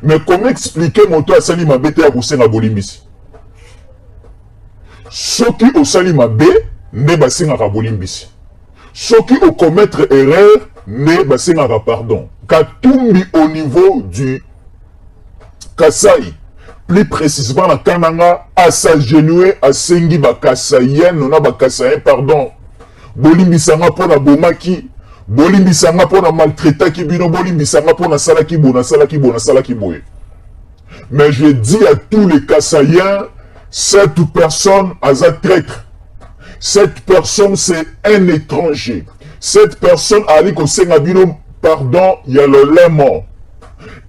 Mais comment expliquer mon toit à Sali Mabé à Boussenga Bolimbisi? Ceux qui au Sali Mabé, ne basenga Bolimbisi. Ceux qui au commettre erreur, ne basenga pardon. Katumbi au niveau du Kasai, plus précisément la Kananga, à s'agenouer à Sengi Bakasayen, on a Bakasayen, pardon. Bolimbisanga pour la Bomaki, Bolimbisanga pour la maltraita qui bino, Bolimbisanga pour la Salaki Bona, Salaki Bona, Salaki Boye. Mais je dis à tous les Kasaïens, cette personne a un traître. Cette personne, c'est un étranger. Cette personne a dit qu'au Sengabino, pardon, il y a le lémon.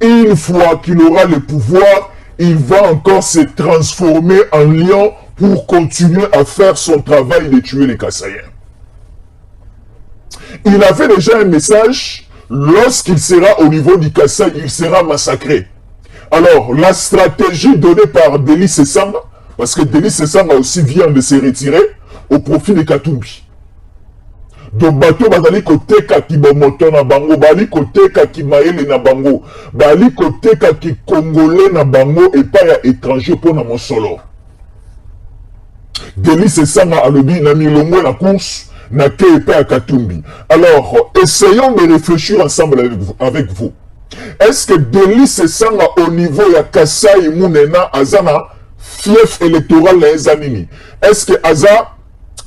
Une fois qu'il aura le pouvoir, il va encore se transformer en lion pour continuer à faire son travail de tuer les Kasaïens. Il avait déjà un message, lorsqu'il sera au niveau du Kasaï, il sera massacré. Alors, la stratégie donnée par Delis Sesanga, parce que Delis Sesanga aussi vient de se retirer au profit de Katumbi. Donc, bateau bazali kote kaki bomoto na bango, bali kote kaki maele na bango, bali kote kaki congolais na bango et pas ya étranger pour na mosolo. Delis Sesanga alobi na milongo la course na ke et pas ya Katumbi. Alors, essayons de réfléchir ensemble avec vous. Est-ce que Delis Sesanga au niveau ya Kasai Mounena Azana fief électoral na ezanini? Est-ce que Aza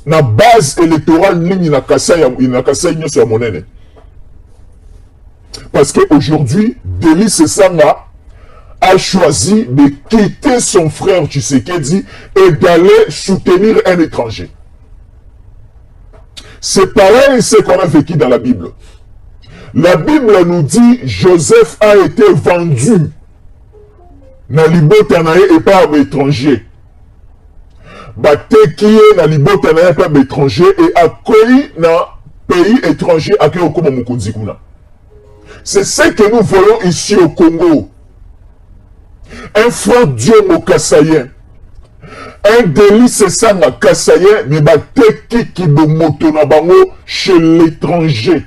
na base électorale nini na Kasai nyoso ya monene? Parce qu'aujourd'hui, Delis Sesanga a choisi de quitter son frère Tshisekedi et d'aller soutenir un étranger. C'est pareil ce qu'on a vécu dans la Bible. La Bible nous dit Joseph a été vendu na libota na ye et pas à étranger. Batekiye na libota na ye pas à étranger et accueilli na pays étranger accueilli au Congo Mukunzi kuna. C'est ce que nous voyons ici au Congo. Un frère Dieu Mokasayen, un Delis Sesanga Kasayen, mais bateki ki bomoto na bango chez l'étranger.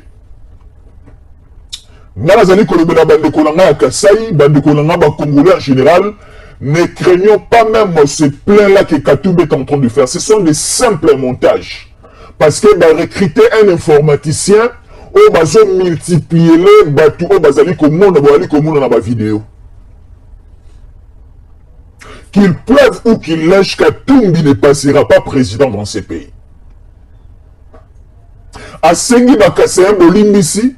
Nazali kolobela bandeko na nga ya Kasai, bandeko na nga ba Congolais en général, ne craignons pas même ce plein-là que Katumbi est en train de faire. Ce sont des simples montages. Parce que va recruter un informaticien, on va multiplier les bateaux, on va aller comme dans la vidéo. Qu'il pleuve ou qu'il lèche, Katumbi ne passera pas président dans ces pays. À Sengi Bakasayen Bolimbisi,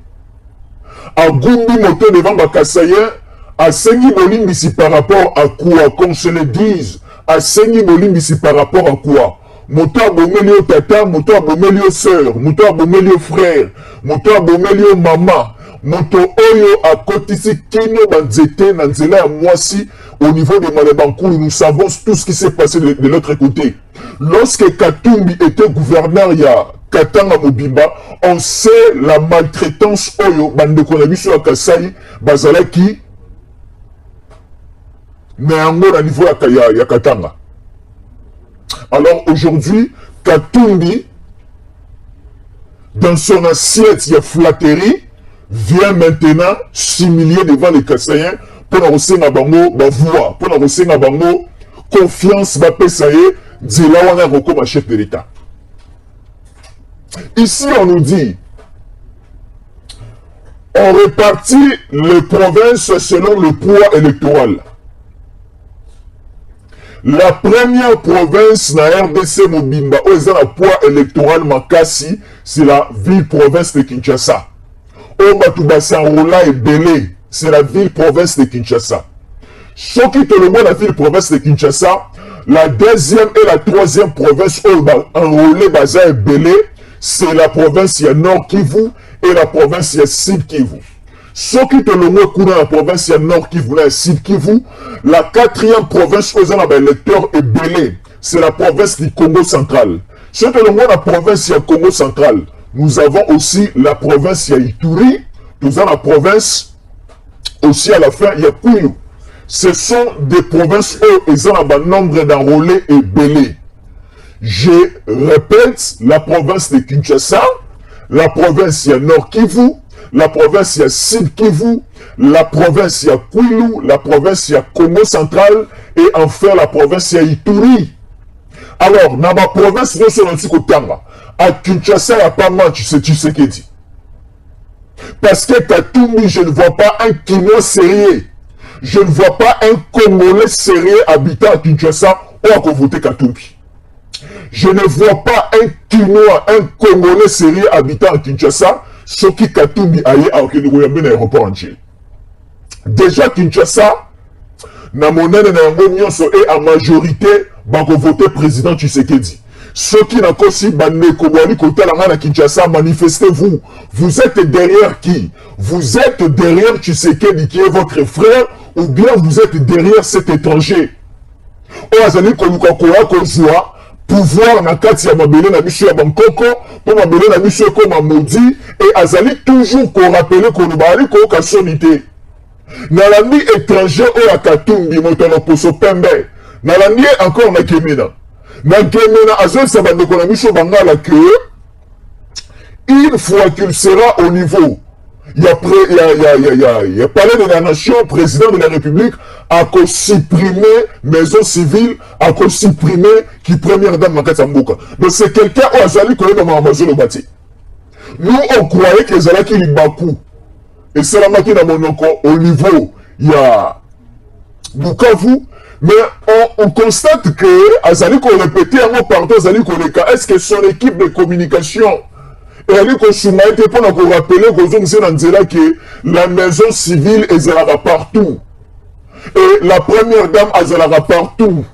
à Gumbi Moto devant Bakasayen, à Sengi Bolimbisi par rapport à quoi? Qu'on se le dise, à Sengi Bolimbisi par rapport à quoi? Moto abomelio tata, moto abomelio sœur, moto abomelio frère, moto abomelio maman, moto oyo a kotisi kino banzete na nzela ya mwasi au niveau de Malebankoul. Nous savons tout ce qui s'est passé de l'autre côté. Lorsque Katumbi était gouverneur, il y a Katanga Mobimba, on sait la maltraitance oyo bandeko na biso ya Kasai bazalaki mais yango na niveau ya Katanga. Alors aujourd'hui, Katumbi, dans son assiette, il y a flatterie, vient maintenant s'humilier devant les Kasaïens pour la resenga bango voix, pour la resenga bango confiance va pesaye dila wana roko ma chef de l'État. Ici on nous dit on répartit les provinces selon le poids électoral. La première province na RDC Mobimba où ils ont un poids électoral makasi, c'est la ville-province de Kinshasa. Au Batubasa Rola et Belé, c'est la ville-province de Kinshasa. Ce qui te le voit la ville-province de Kinshasa, la deuxième et la troisième province où enrôlé Baza et Belé, c'est la province Nord Kivu et la province Sud Kivu. Ce qui te le voit la province Nord Kivu et Sud Kivu, la quatrième province où on a électeur est Belé, c'est la province du Congo central. Ce qui te le voit la province Congo central, nous avons aussi la province Ituri, nous avons la province aussi à la fin, il y a Kouilou. Ce sont des provinces où ils ont un nombre d'enrôlés et belés. Je répète, la province de Kinshasa, la province Nord Kivu, la province Sud Kivu, la province ya Kwilu, la province ya Congo central et enfin la province ya Ituri. Alors, dans ma province, nous sommes à Kinshasa, il n'y a pas match, c'est Tshisekedi. Parce que Katumbi, je ne vois pas un Kinois sérieux. Je ne vois pas un Congolais sérieux habitant à Kinshasa ou à voter Katumbi. Je ne vois pas un Kinois, un Congolais sérieux habitant à Kinshasa, ce qui Katumbi aille à l'aéroport entier. Déjà Kinshasa, na monene na yango nyonso et à majorité bako voter président Tshisekedi. Ceux qui n'ont aussi bandeko bwali kotala na Kinshasa, manifestez-vous. Vous êtes derrière qui? Vous êtes derrière Tshisekedi qui est votre frère ou bien vous êtes derrière cet étranger? O azali koluka koya kozwa pouvoir na kati ya mabele na biso ya bankoko po mabele na biso ekoma maudit et azali toujours ko rappeler ko lobali ko kasonité. Nalandi étranger ou à Katumbi motono poso pembe. Nalandi encore na Kemena. Na Kemena azol sabande ko na biso bangala que une fois qu'il sera au niveau il y a palais de la nation, président de la République a supprimer maison civile, a supprimer qui première dame Makatambuka. Donc c'est quelqu'un où Azali connaît dans Amazon au bâti. Nous on croyait que Zalaki Libakou et Salamaki na Monoko au niveau il y a Bukavu, mais on constate que Azali qu'on répétait un mot partout Azali qu'on est-ce que son équipe de communication et elle est pour nous rappeler que la maison civile est partout. Et la première dame est partout.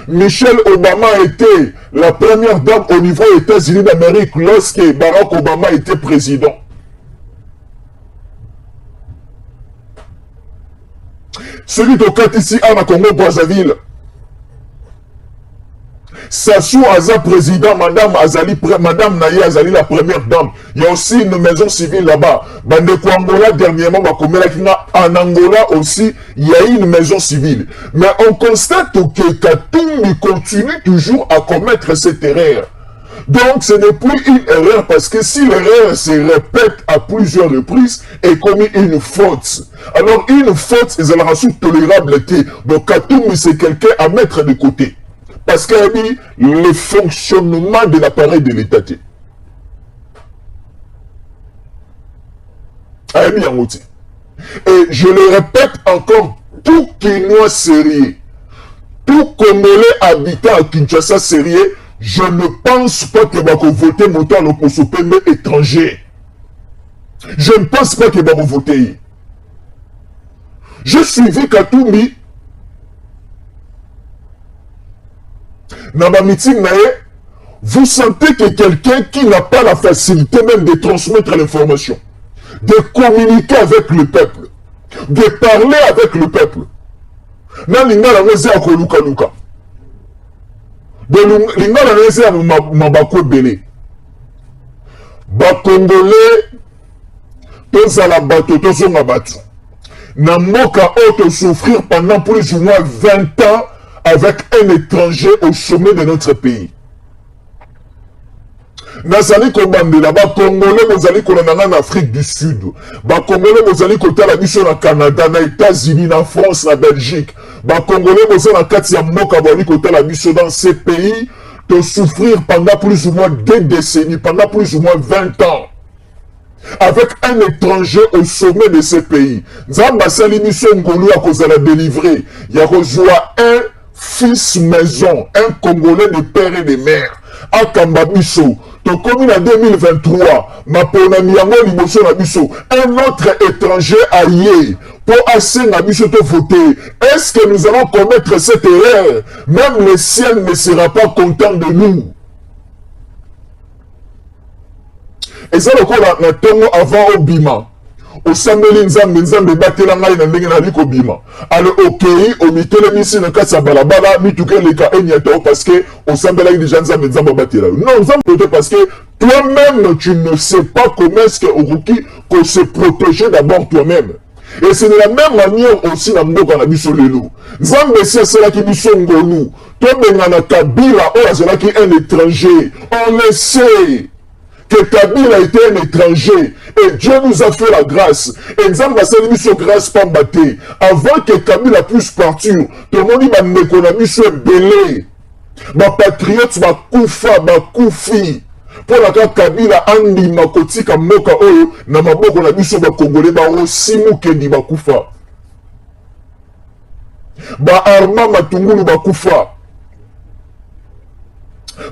Michelle Obama était la première dame au niveau des États-Unis d'Amérique lorsque Barack Obama était président. Celui de Katisi à Congo Brazzaville. Sassou Aza président, madame Azali, madame Naye Azali la première dame. Il y a aussi une maison civile là-bas. Bandeko Angola dernièrement, en Angola aussi, il y a une maison civile. Mais on constate que Katumbi continue toujours à commettre cette erreur. Donc ce n'est plus une erreur parce que si l'erreur se répète à plusieurs reprises et commis une faute. Alors une faute, c'est la raison tolérable. Donc Katumbi c'est quelqu'un à mettre de côté. Parce qu'il a dit le fonctionnement de l'appareil de l'État. Et je le répète encore, tout Kinois sérieux, tout Congolais habitant à Kinshasa sérieux, je ne pense pas que va voter montant l'opposition étranger. Je ne pense pas que va voter. Je suivi Katumbi. Dans ma meeting, vous sentez que quelqu'un qui n'a pas la facilité même de transmettre l'information, de communiquer avec le peuple, de parler avec le peuple. Congolais, tous à la bateau, tous à la bateau. N'a moka auto souffrir pendant plus ou moins 20 ans avec un étranger au sommet de notre pays. Nazali Kombande là-bas, Congolais, vous allez en Afrique du Sud. Congolais, vous allez côté la mission au Canada, aux États-Unis, en France, en Belgique. Congolais, vous allez en Katia Moka, vous allez côté la mission dans ces pays, de souffrir pendant plus ou moins 2 décennies, pendant plus ou moins 20 ans. Avec un étranger au sommet de ces pays. Zamba Salimissou Ngolou a causé la délivrer. Il y a reçu un fils maison, un Congolais de père et de mère. À Kambabiso, to commune en 2023, ma ponami yango liboso na biso, un autre étranger allié pour assez na biso te voter. Est-ce que nous allons commettre cette erreur? Même le ciel ne sera pas content de nous. Et ça le quoi na tongo avant Obima. Au Sambeli Nzambe batela ngai na ndenge na liko bima. Alors okei au mitele misi na kasa balabala mituke leka enyato parce que au Sambeli déjà Nzambe batela. Non, Nzambe parce que toi-même tu ne sais pas comment est-ce que Uruki qu'on se protéger d'abord toi-même. Et c'est de la même manière aussi dans mboka na biso lelo. Nzambe c'est cela qui biso ngonu. Toi benga na Kabila o cela qui est un étranger. On le sait. Que Kabila était un étranger Et Dieu nous a fait la grâce. Exemple, c'est sur grâce pambaté. Avant que Kabila puisse partir, tout le monde dit que l'économie soit belé. Ma patriote, ma koufa, ma koufi. Pour la cas Kabila, Andi, ma kotika, moka, oyo, na maboko na biso ba Congolais, ba osimu kendi ba koufa. Ba Arma Matungulu ba koufa.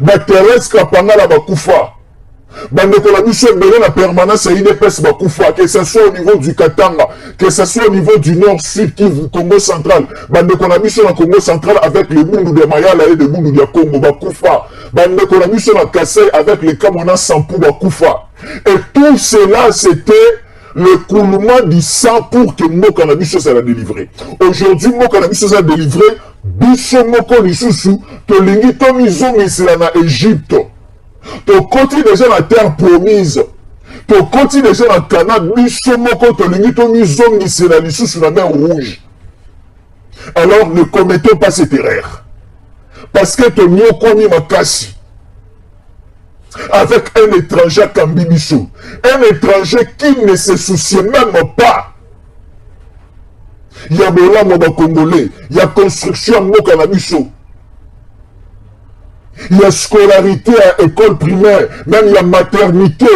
Ba Thérèse Kapangala ba koufa. Bandeko la biso belé la permanence à IDPS Bakoufa, que ce soit au niveau du Katanga, que ce soit au niveau du Nord-Sud, Congo central, bandeko la biso na Congo central avec les Bundu de Mayala et les Bundu de Congo Bakoufa, bandeko la biso na Kassai avec les Kamona Sampou Bakoufa. Et tout cela, c'était le coulement du sang pour que Moko na biso soit délivré. Aujourd'hui, Moko na biso soit délivré, biso Moko Lisusu, to lingi to mizongi sila na Égypte. Tu continues déjà la terre promise. Tu continues déjà la Canada. Sur la mer rouge. Alors ne commettons pas cette erreur. Parce que tu n'as connu ma casse. Avec un étranger Kambibiso. Un étranger qui ne se soucie même pas. Il y a Bola Congolais. Il y a construction Mokanabiso. Il y a scolarité à école primaire, même il y a maternité,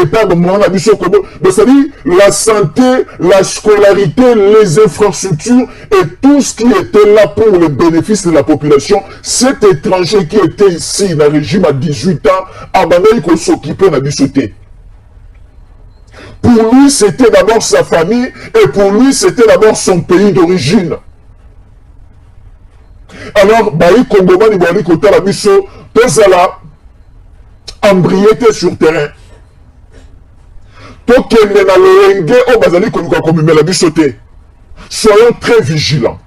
c'est-à-dire la santé, la scolarité, les infrastructures et tout ce qui était là pour le bénéfice de la population. Cet étranger qui était ici dans le régime à 18 ans, il faut s'occuper de la société. Pour lui, c'était d'abord sa famille et pour lui, c'était d'abord son pays d'origine. Alors, Baï Kongoman, il va aller côté la mission. Tout cela, embriété sur terrain. Tout qui est dans le rengue, au bazali konuka komime la bisoté. Soyons très vigilants.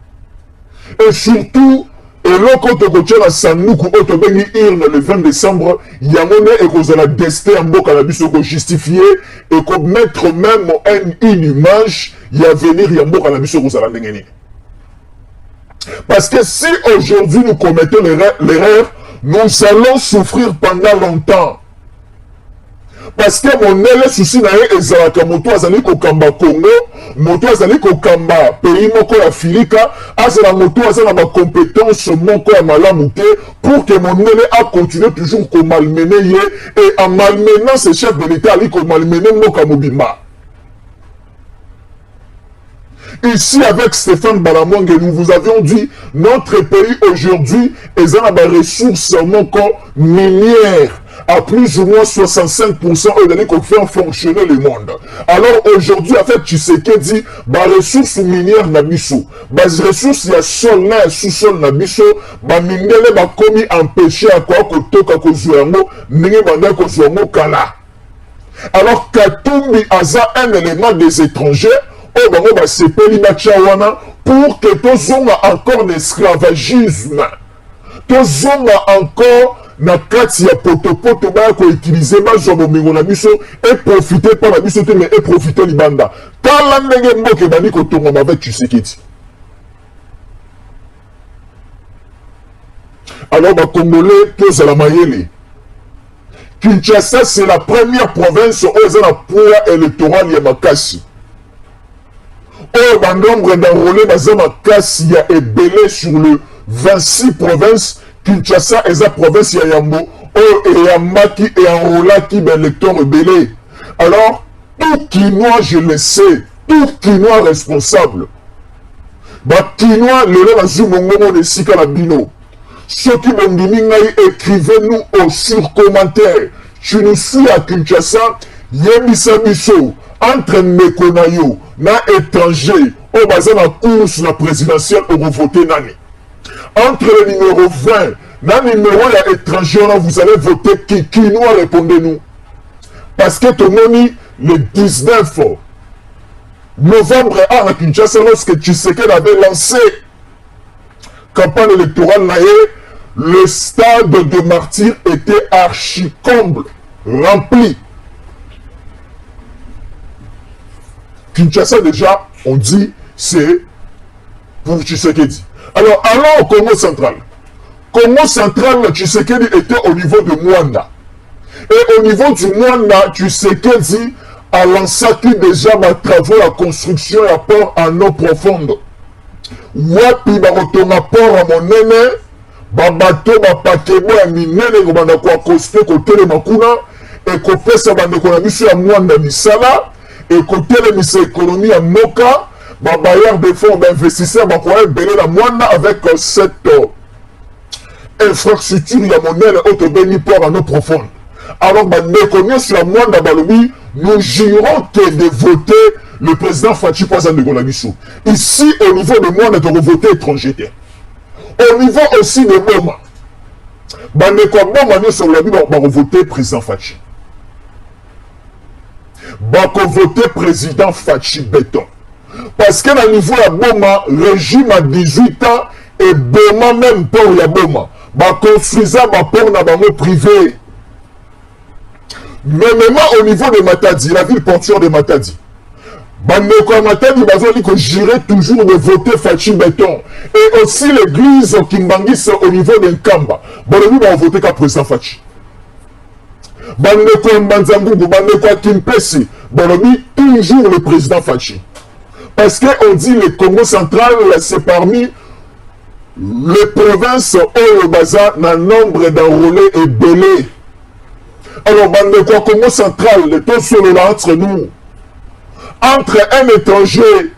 Et surtout, et là, quand on continue à Sanoukou, on bengi irne le 20 décembre, il y a mon et qu'on a la destin en boka la bisoté justifié et qu'on mettre même une image, il y a venir, il y a boka la bisoté qu'on a la dengeni. Parce que si aujourd'hui nous commettons l'erreur, nous allons souffrir pendant longtemps. Parce que mon élève souci n'a rien ezalaka moto azali kokamba Congo, moto azali kokamba pays moko ya Filika, azala moto azala ma compétence moko ya malamu te pour que mon élève a continué toujours comme malmener et en malmenant ce chef de l'État ali comme malmener moka mobimba. Ici, avec Stéphane Balamwang, nous vous avions dit, notre pays aujourd'hui est dans la ressource minière à plus ou moins 65% qu'on fait fonctionner le monde. Alors aujourd'hui, en fait, Tshisekedi, les ressources minières n'abissent. Les ressources, il y a sol, il y a sous-sol n'abissent. Les minéraux, ils sont commis empêchés à quoi que toka kozuango, n'ayez pas kozuango kala. Alors, Katumbi a un élément des étrangers. Pour que tous hommes encore l'esclavagisme, tous hommes encore na kati ya potopoto ba ko utiliser ba zo bomengo na biso et profiter par la biso mais et profiter libanda. Kala ndenge mboke bani ko tonga avec Tshisekedi. Alors ba Congolais tous à la mayele. Kinshasa c'est la première province où ils ont la pouvoir électorale ya makasi. Oh, le nombre d'enrôlés il y a ébélé sur le 26 provinces. Kinshasa est la province de Yambo. Oh, et Yamaki et Anrola qui est électeur ébélé. Alors, tout Kinois, je le sais, tout Kinois responsable. Kinois, le Zumongomo de Sikalabino. Ceux qui m'ont dit, écrivez-nous sur commentaire. Tu nous suis à Kinshasa, Yemisa Bisso. Entre Mekonayo, na étranger, au basé la course la présidentielle au voter nani. Entre le numéro 20, na numéro ya étranger, vous allez voter qui nous répondez-nous. Parce que tout le monde, le 19 novembre à Kinshasa, lorsque Tshisekedi avait lancé campagne électorale, le stade de Martyrs était archi comble, rempli. Kinshasa, déjà, on dit, c'est pour Tshisekedi. Alors, allons au Congo central. Congo central, Tshisekedi était au niveau de Mwanda. Et au niveau du Mwanda, Tshisekedi a lancé déjà ma travaux la construction ya port en eau profonde. Wapi bakotonga port à monene, babato bapakebo ya minene kobanda koakoste kotelema kuna ekopesa bandeko na biso ya mwanda misala ekotelemisa ekonomi ya moka babayeur de fonds bainvestisseur bakoya ebele na mwanda avec cette infrastructure ya monene oyo tobengi port en eau profonde. Alors bandeko nyonso ya mwanda balobi nous jurons que de voter le président Fachi Pwaza de Golabiso. Ici, au niveau de moi, on a voté étranger. Au niveau aussi de Boma, on a voté président Fachi. On a voté président Fachi Béton. Parce que au niveau de Boma, le régime à 18 ans et Boma même pour la Boma. On construisait pour la banque privée. Mais même au niveau de Matadi, la ville portuaire de Matadi, bandeko ya Matadi bazali ko gérer toujours de voter Fachi Béton. Et aussi l'église Kimbangis au niveau de Nkamba. Balobi ba voter ka président Fachi. Bandeko ya Mbanzangungu, bandeko ya Kimpesi, balobi toujours le président Fachi. Parce que on dit le Congo central c'est parmi les provinces où le bazar na nombre d'enrôlés est belé. Alors, bandeko Congo central, le taux solo là entre nous, entre un étranger,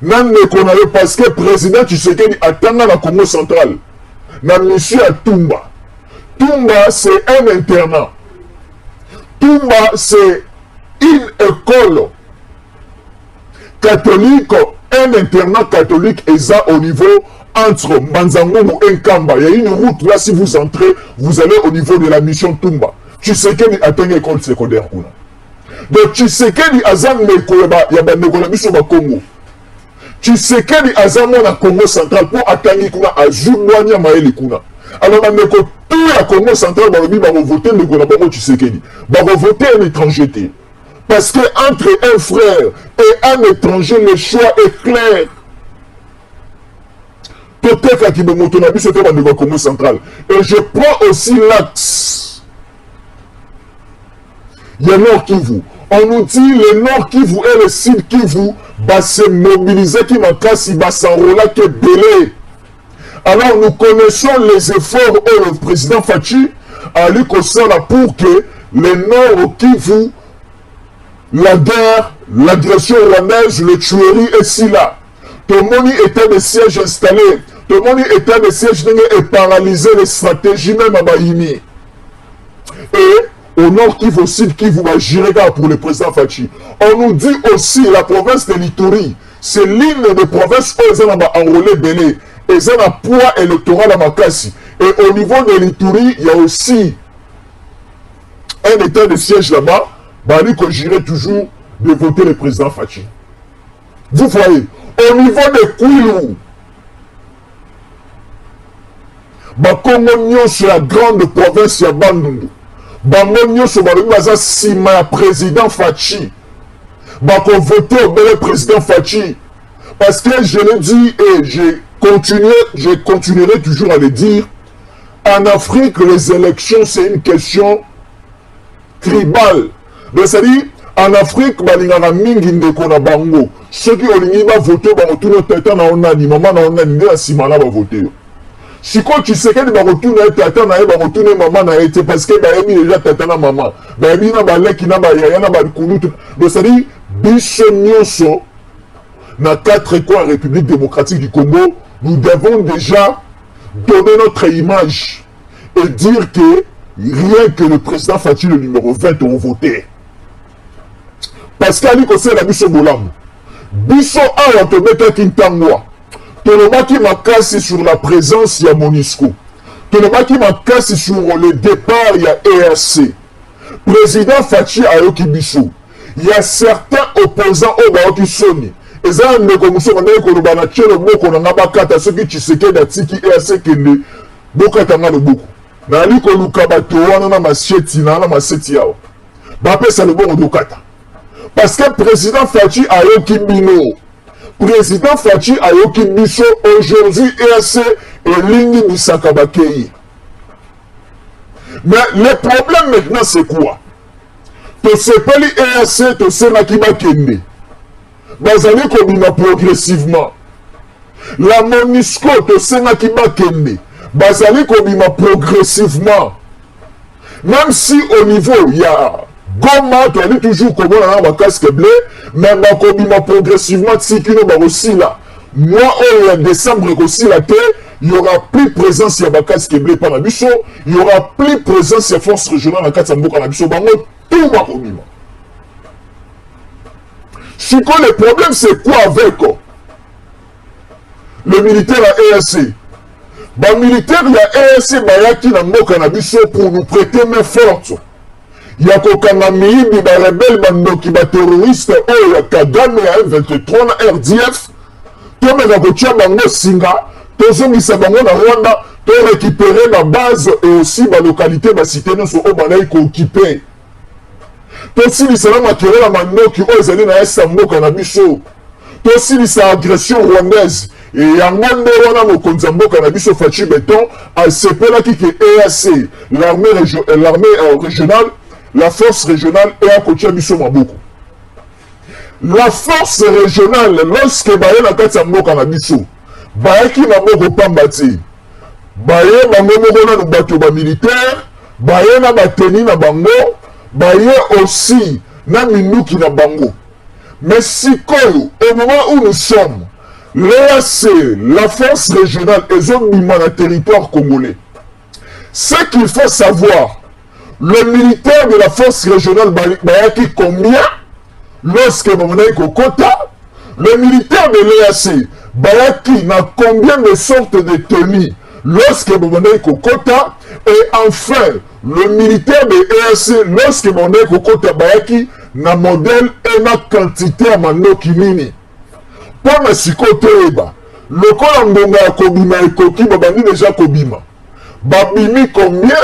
nan ne connaît parce que président Tshisekedi attend la Congo central, na monsieur à Tumba. Tumba, c'est un internat. Tumba, c'est une école catholique, un internat catholique, et ça au niveau entre Mbanzangongo et Nkamba. Il y a une route là, si vous entrez, vous allez au niveau de la mission Tumba. Tshisekedi attend une école secondaire. Donc Tshisekedi azam nekoyeba ya bandeko na biso ba Congo. Tshisekedi azam na Congo central pour attendre kuna azulwanya maeli kuna. Alors bandeko tout la Congo central ba lobi ba voter ndeko na bango Tshisekedi. Ba voter un étranger. Parce que entre un frère et un étranger le choix est clair. Peut-être qu'il me montre na biso te bandeko Congo central. Et je prends aussi l'axe. Il y a Nord Kivu. On nous dit le Nord Kivu et le Sud Kivu va se mobiliser qui m'a cassé, va s'enrôler que belé. Alors nous connaissons les efforts où le président Fachi a lui là pour que le Nord Kivu, la guerre, l'agression rwandaise, le tuerie et si là. Tout le monde était des sièges installés. Tout le monde était des sièges et paralysé les stratégies même à Bahimi. Et au nord Kivu, au sud Kivu, va gérer pour le président Fachi. On nous dit aussi la province de l'Ituri, c'est l'une des provinces où ils ont enrôlé Belé. Ils ont un poids électoral à Makassi. Et au niveau de l'Ituri, il y a aussi un état de siège là-bas. Bali qu'on gérait toujours de voter le président Fachi. Vous voyez, au niveau de Kwilu, Bakongo sur la grande province de Bandundu. Bango nyonso balobi baza sima ya président Fachi bako voter au bel président Fachi parce que je le dis et je continuerai toujours à le dire, en Afrique les élections c'est une question tribale. Donc c'est-à-dire en Afrique balingaka mingi ndeko na bango soki olingi ba voter ba retourner tata na onani mama na onani nde sima na ba voter. Si quand tu sais que tu vas retourner tata na va retourner maman na été parce que bah déjà tata na maman bah na baleki na ba yaya na ba kulutu. Donc ça dit biso nyonso na 4 coins République démocratique du Congo, nous devons déjà donner notre image et dire que rien que le président Fachi le numéro 20 ont voté. Parce qu'ali ko c'est la biso bolam. Biso a to mettre Kintangwa. Tolomaki makasi sur la présence ya MONUSCO. Tolomaki makasi sur le départ ya ERC. Président Fachi ayoki biso. Il y a certains opposants au baoki soni. Eza ndeko muso bandeko koloba na chelo boko na ngabakata soki Tshisekedi atiki ERC kende bokata nga loboko. Na ali koluka bato wana na masieti na maseti yao. Bapesa loboko dokata. Parce que président Fachi ayoki bino. Président Fachi ayoki biso aujourd'hui ERC et Lingi Misakabakei. Mais le problème maintenant c'est quoi? tosepeli EAC tosengaki bakende bazali kobima progressivement. La MONUSCO tosengaki bakende bazali kobima progressivement. Même si au niveau il y a Goma, tu as dit toujours comment on a un casque bleu, mais bakobima progressivement tsikino barosi là. Moi, en décembre aussi la terre, il n'y aura plus présence de casque bleu par la bicho, il n'y aura plus présence de force régionale dans Katsambo par la bicho, tout va kobima. Le problème c'est quoi avec le militaire à EAC? Le militaire à EAC bayaki na mboka na biso pour nous prêter main forte. Il y a kokanga miyibi ba rebelle bandoki ba terroriste oyo ya Kagame ya M23 na RDF. To meka kotia bango singa, tozongisa bango na Rwanda, to récupérer la base et aussi la localité ba cité nyonso oyo banai ko occuper. Tosilisa na makere la mandoki oyo ezali na esa mboka na biso. Tosilisa agression rwandaise. Et yango nde wana mokonzi ya mboka na biso Fachi Beton asepelaki ke EAC, l'armée régionale, la force régionale et à kotia biso maboko. La force régionale, lorsque baye na kati ya mboka na biso, bayaki na moko pamba te. Baye bango moko na bato ba militaire, baye na bateni na bango, baye aussi na minuki na bango. Mais sikoyo, au moment où nous sommes, l'EAC, la force régionale, et ont le territoire congolais. Ce qu'il faut savoir, le militaire de la force régionale, bayaki combien? Lorsque Mamanai Kokota, le militaire de l'EAC, bayaki na combien de sortes de tenues? Lorsque Mamanai Kokota, et enfin, le militaire de l'EAC, lorsque Mamanai Kokota, bayaki na modèle et na quantité à manoki nini. Pour ma sikote eba, le col mbonga ya kobima ekoki babandi déjà kobima. Babimi combien?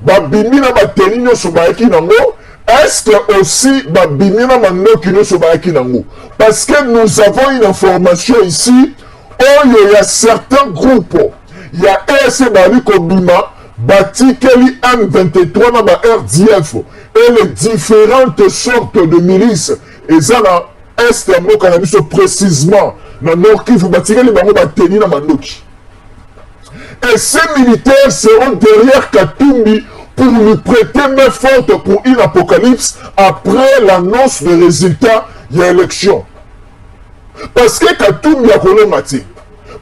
Babimi na bateni nyonso bayaki nango. Est-ce que aussi babimi na manoki nyonso bayaki nango? Parce que nous avons une information ici, où il y a certains groupes, il y a EAC bali kobima, batikeli M23 na ba RDF, et les différentes sortes de milices, et ça là, est ya mboka na biso précisément na Nord Kivu batikeli bango bateni na mandoki. Et ces militaires seront derrière Katumbi pour lui prêter main forte pour une apocalypse après l'annonce des résultats de l'élection. Parce que Katumbi a colomati.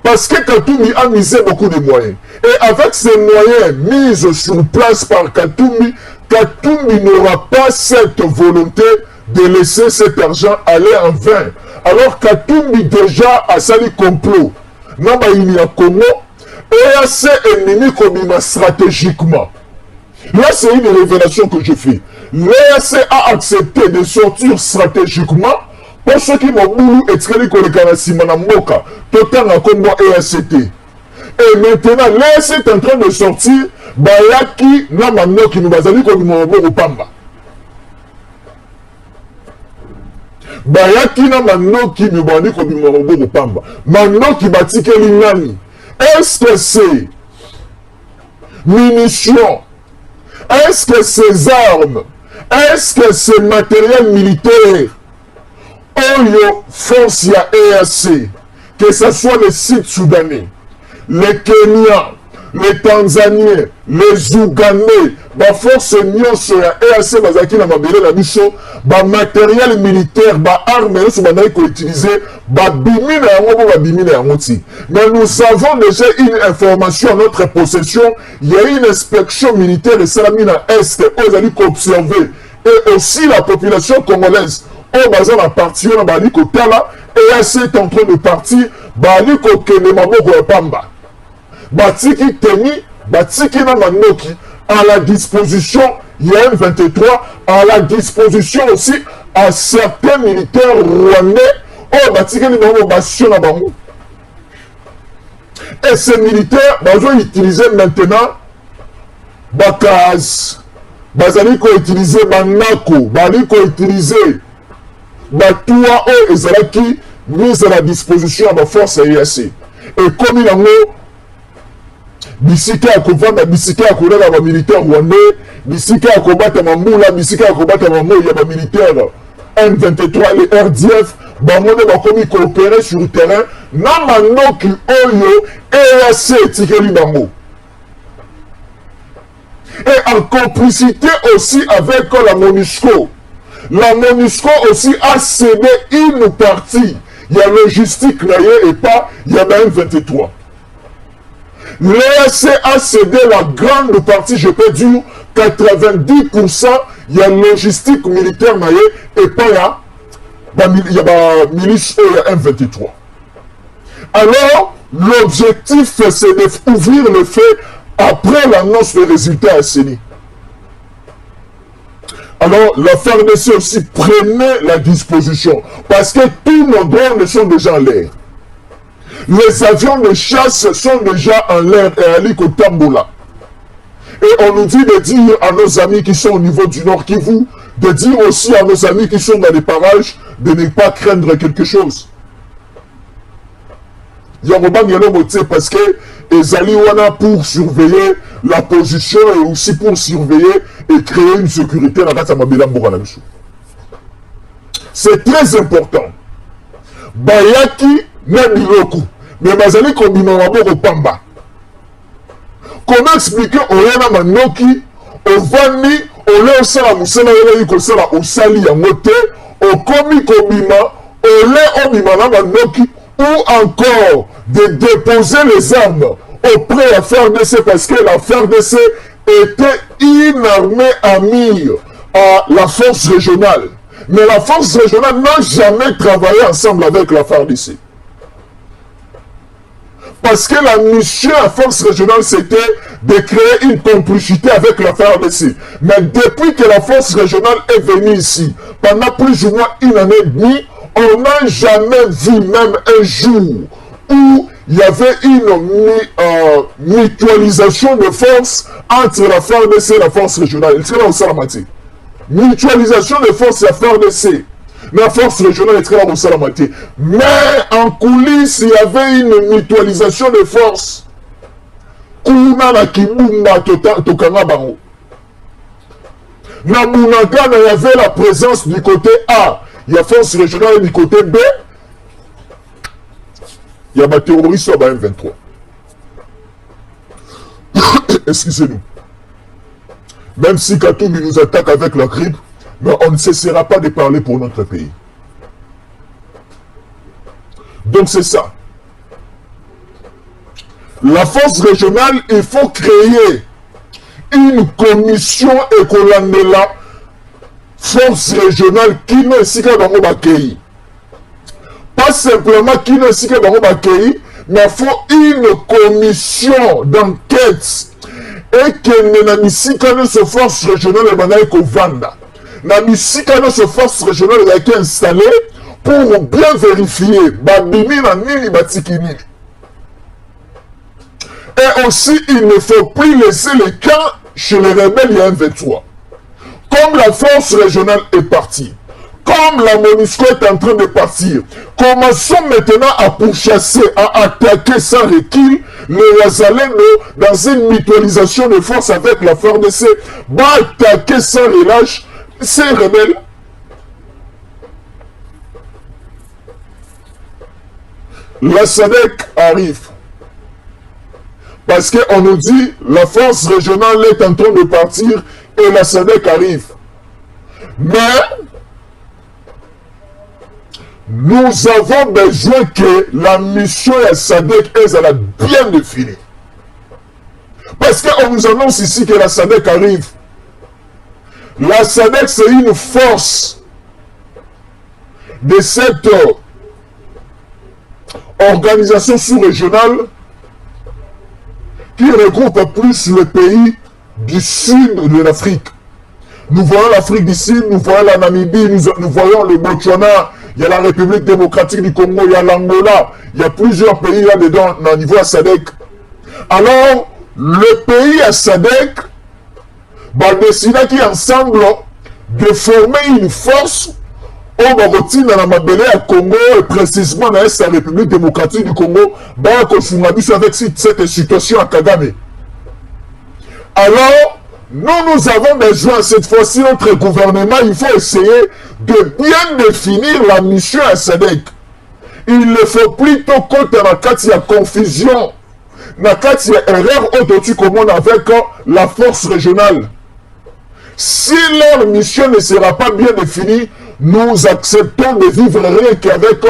Parce que Katumbi a misé beaucoup de moyens. Et avec ces moyens mis sur place par Katumbi, Katumbi n'aura pas cette volonté de laisser cet argent aller en vain. Alors Katumbi déjà a sali complot. Naba il y a Congo, EAC ennemi Kobima stratégiquement. Là c'est une révélation que je fais. L'EAC a accepté de sortir stratégiquement pour ceux qui m'ont voulu être kolekana simana mboka. Total na Congo EACT. Et maintenant l'EAC est en train de sortir bayaki na manoki nous bazali Kobima mboka pamba. Bayaki na manoki mibandi kobima maboko pamba. Manoki batikeli nani? Est-ce que c'est munitions? Est-ce que c'est armes? Est-ce que c'est matériel militaire? Oyo force ya EAC, que ce soit les sites soudanais, les Kenyans, les Tanzaniens, les Ougandais, ba force nyonso ya EAC bazaki na mabele na biso, ba matériel militaire, ba armes nyonso bandaki ko utiliser, ba bimi na yango ba bimi na yango ti. Mais nous avons déjà une information à notre possession, il y a une inspection militaire et salami na est ezali ko observer et aussi la population congolaise au bazar la partie na bali ko tala EAC est en train de partir, bali ko kende maboko ya pamba. Batiki teni, batiki na manoki à la disposition, il y a M23, à la disposition aussi à certains militaires rwandais, oh batiki ni bango basio na bango. Et ces militaires, ils ont utilisé maintenant Bakaz, bazali ko utiliser Banako, bazali ko utiliser Batua o ezalaki mise à la disposition à ma force EAC. Et comme il a bisika ya kovanda bisika ya kolela ba militaire rwandais bisika ya combattre Mamboula, bisika ya combattre Mamboula, il y a des militaires M23 les RDF, bango bakomi coopérer sur le terrain, na manoki oyo EAC tikeli bango. Et en complicité aussi avec la MONUSCO. La MONUSCO aussi a cédé une partie. Il y a logistique et pas, il y a même 23. L'EAC a cédé la grande partie, je peux dire 90%, il y a logistique militaire et pas il y a milice M23. Alors, l'objectif c'est d'ouvrir le feu après l'annonce des résultats à CENI. Alors, la FARDC aussi prenait la disposition, parce que tous nos drones sont déjà en l'air. Les avions de chasse sont déjà en l'air et à l'Ikotamboula. Et on nous dit de dire à nos amis qui sont au niveau du Nord Kivu, de dire aussi à nos amis qui sont dans les parages, de ne pas craindre quelque chose. Parce que les Aliwana pour surveiller la position et aussi pour surveiller et créer une sécurité dans la Mabela Mbouranabisu. C'est très important. Bayaki Nabiloku, mais Mazali Kobima Maboro Pamba. Comment expliquer Oyana Manoki, Ovani, Ole Osala Moussena Yele Kosala Osali Yamote, Okomi Kobima, Ole Obima Manoki, ou encore de déposer les armes auprès de la FARDC parce que la FARDC était une armée amie à la force régionale. Mais la force régionale n'a jamais travaillé ensemble avec la FARDC. Parce que la mission à force régionale, c'était de créer une complicité avec la FARDC. Mais depuis que la force régionale est venue ici, pendant plus ou moins une année et demie, on n'a jamais vu même un jour où il y avait une mutualisation de forces entre la FARDC et la force régionale. Il serait là au Salamati. Mutualisation de forces, la FARDC. La force régionale est très là au Salamati. Mais en coulisses, il y avait une mutualisation de forces. Kuna na Kibunga Tokanga Bango. Na Mounagana, il y avait la présence du côté A. Il y a force régionale du côté B. Il y a des terroristes à M23. Excusez-nous. Même si Katoubi nous attaque avec la grippe, mais on ne cessera pas de parler pour notre pays. Donc c'est ça. La force régionale, il faut créer une commission écolandela force régionale qui ne s'y qu'à dans le pays. Pas simplement qui ne s'y qu'à dans le pays, mais il faut une commission d'enquête et que na misika no se force régionale banaye ko vanda. Na misika no se force régionale a été installée pour bien vérifier babimi na nini batiki nini. Et aussi, il ne faut plus laisser les camps chez les rebelles M23. Comme la force régionale est partie, comme la MONUSCO est en train de partir, commençons maintenant à pourchasser, à attaquer sans recul les Wazalendo dans une mutualisation de force avec la FARDC, va attaquer sans relâche ces rebelles. La SADC arrive. Parce qu'on nous dit, la force régionale est en train de partir et la SADC arrive. Mais, nous avons besoin que la mission de la SADC est bien définie. Parce qu'on nous annonce ici que la SADC arrive. La SADC, c'est une force de cette organisation sous-régionale qui regroupe plus les pays du sud de l'Afrique. Nous voyons l'Afrique du Sud, nous voyons la Namibie, nous voyons le Botswana, il y a la République démocratique du Congo, il y a l'Angola, il y a plusieurs pays là-dedans au niveau à SADC. Alors, le pays à SADC va décider qui ensemble de former une force au Marotin dans la Mabélé à Congo et précisément dans la République démocratique du Congo, avec cette situation à Kagame. Alors, nous avons besoin, cette fois-ci, notre gouvernement, il faut essayer de bien définir la mission à SADC. Il ne faut plutôt que la carte y a confusion. La carte y a erreur au-dessus commune avec la force régionale. Si leur mission ne sera pas bien définie, nous acceptons de vivre rien qu'avec